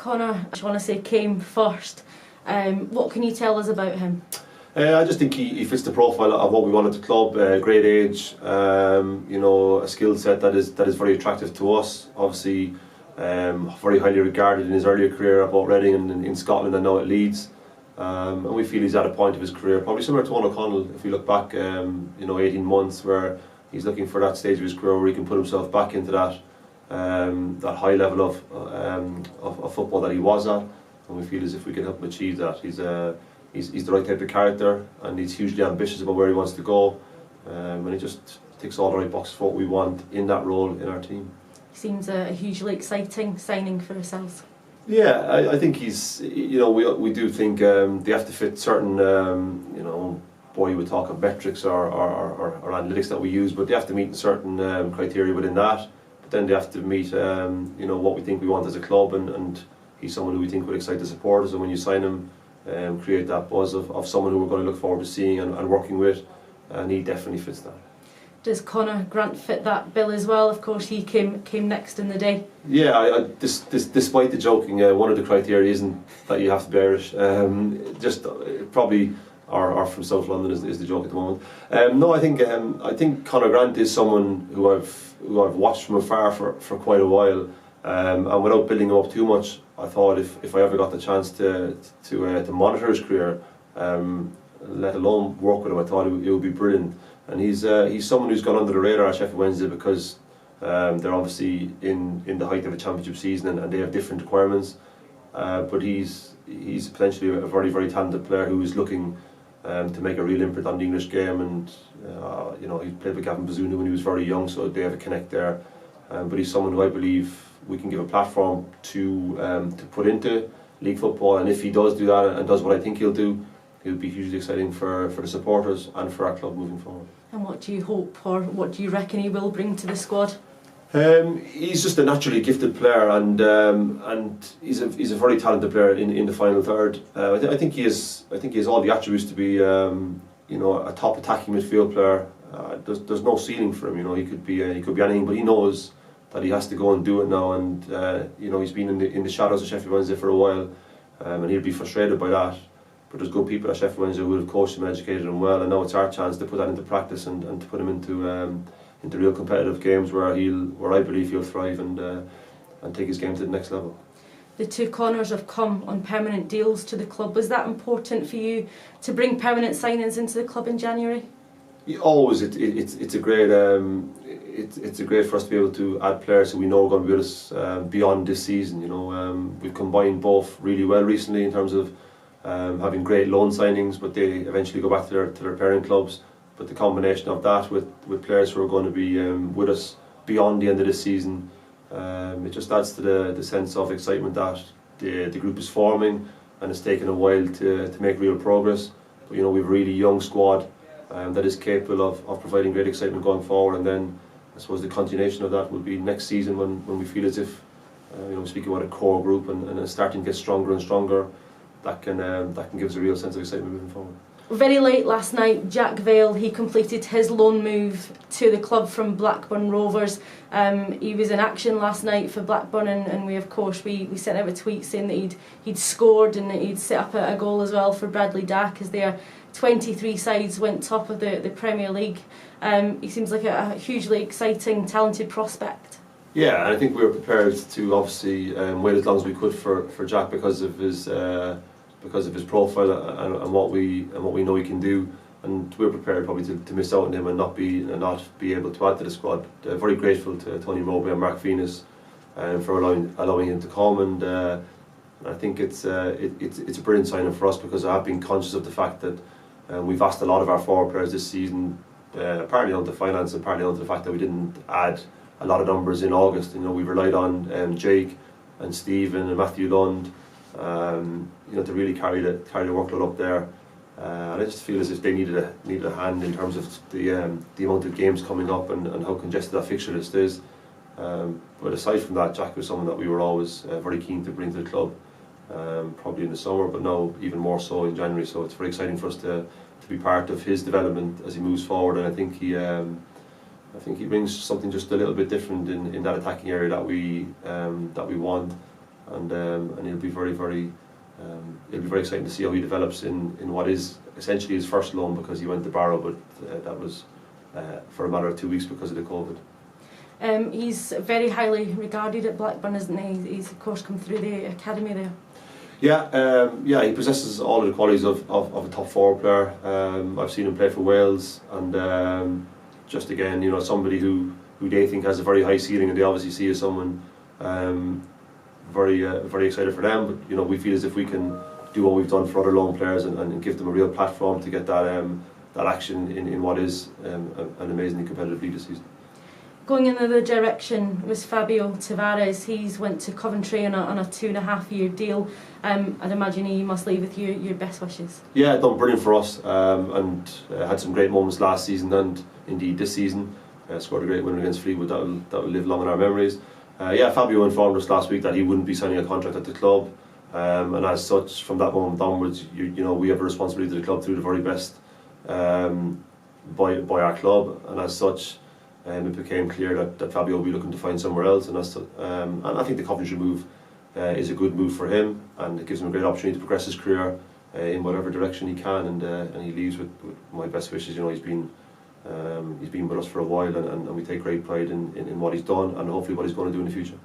Connor, I want to say, came first. What can you tell us about him? I just think he fits the profile of what we want at the club. Great age, a skill set that is very attractive to us. Obviously, very highly regarded in his earlier career about Reading and in Scotland and now at Leeds. And we feel he's at a point of his career, probably similar to Owen O'Connell, if we look back, 18 months, where he's looking for that stage of his career where he can put himself back into that high level of football that he was at. And we feel as if we can help him achieve that. He's the right type of character, and he's hugely ambitious about where he wants to go. And he just ticks all the right boxes for what we want in that role in our team. Seems a hugely exciting signing for ourselves. Yeah, I think he's, we do think they have to fit certain, boy, we talk of metrics or analytics that we use, but they have to meet certain criteria within that. But then they have to meet, what we think we want as a club, and he's someone who we think would excite the supporters. And when you sign him, create that buzz of someone who we're going to look forward to seeing and working with, and he definitely fits that. Does Connor Grant fit that bill as well? Of course, he came next in the day. Yeah, despite the joking, one of the criteria isn't that you have to be Irish. Probably are from South London is the joke at the moment. No, I think Connor Grant is someone who I've watched from afar for quite a while, and without building him up too much, I thought if I ever got the chance to monitor his career, let alone work with him, I thought it would be brilliant. And he's someone who's gone under the radar at Sheffield Wednesday because they're obviously in the height of a championship season, and they have different requirements. But he's potentially a very, very talented player who is looking to make a real imprint on the English game. And he played with Gavin Bazunu when he was very young, so they have a connect there. But he's someone who I believe we can give a platform to put into league football. And if he does do that and does what I think he'll do, it'll be hugely exciting for the supporters and for our club moving forward. And what do you hope, or what do you reckon he will bring to the squad? He's just a naturally gifted player, and he's a very talented player in the final third. I think he has all the attributes to be a top attacking midfield player. There's no ceiling for him. He could be anything, but he knows that he has to go and do it now. And he's been in the shadows of Sheffield Wednesday for a while, and he'll be frustrated by that. But there's good people at Sheffield Wednesday who have coached him and educated him well, and now it's our chance to put that into practice and to put him into real competitive games where I believe he'll thrive and take his game to the next level. The two Connors have come on permanent deals to the club. Was that important for you to bring permanent signings into the club in January? Always, it's a great for us to be able to add players who we know are going to be with us beyond this season. We've combined both really well recently in terms of having great loan signings, but they eventually go back to their parent clubs. But the combination of that with players who are going to be with us beyond the end of this season, it just adds to the sense of excitement that the group is forming, and it's taken a while to make real progress. But we have a really young squad that is capable of providing great excitement going forward. And then I suppose the continuation of that will be next season when we feel as if speaking about a core group and starting to get stronger and stronger. That can give us a real sense of excitement moving forward. Very late last night, Jack Vale, he completed his loan move to the club from Blackburn Rovers. He was in action last night for Blackburn, and we sent out a tweet saying that he'd scored and that he'd set up a goal as well for Bradley Dack as their 23 sides went top of the Premier League. He seems like a hugely exciting, talented prospect. Yeah, and I think we were prepared to obviously wait as long as we could for Jack because of his profile and what we know he can do, and we're prepared probably to miss out on him and not be able to add to the squad. Very grateful to Tony Mowbray and Mark Venus for allowing him to come, and I think it's a brilliant signing for us because I have been conscious of the fact that we've asked a lot of our forward players this season, partly onto finance and partly onto the fact that we didn't add a lot of numbers in August. We've relied on Jake and Stephen and Matthew Lund, to really carry the workload up there. And I just feel as if they needed a hand in terms of the amount of games coming up and how congested that fixture list is. But aside from that, Jack was someone that we were always very keen to bring to the club, probably in the summer, but now even more so in January. So it's very exciting for us to be part of his development as he moves forward. And I think he brings something just a little bit different in that attacking area that we want. and it'll be very exciting to see how he develops in what is essentially his first loan, because he went to Barrow, but that was for a matter of 2 weeks because of the COVID. He's very highly regarded at Blackburn, isn't he? He's of course come through the academy there. Yeah, he possesses all of the qualities of a top forward player. I've seen him play for Wales, and just again, somebody who they think has a very high ceiling, and they obviously see as someone very excited for them. But we feel as if we can do what we've done for other loan players and give them a real platform to get that action in what is an amazingly competitive league this season. Going in another direction was Fabio Tavares. He's went to Coventry on a 2.5-year deal. I'd imagine he must leave with your best wishes. Yeah, done brilliant for us, and had some great moments last season and indeed this season. Scored a great win against Fleetwood that will live long in our memories. Fabio informed us last week that he wouldn't be signing a contract at the club, and as such, from that moment onwards, we have a responsibility to the club to do the very best by our club, and as such, it became clear that Fabio will be looking to find somewhere else, and I think the Coventry move is a good move for him, and it gives him a great opportunity to progress his career in whatever direction he can, and he leaves with my best wishes. He's been with us for a while, and we take great pride in what he's done and hopefully what he's going to do in the future.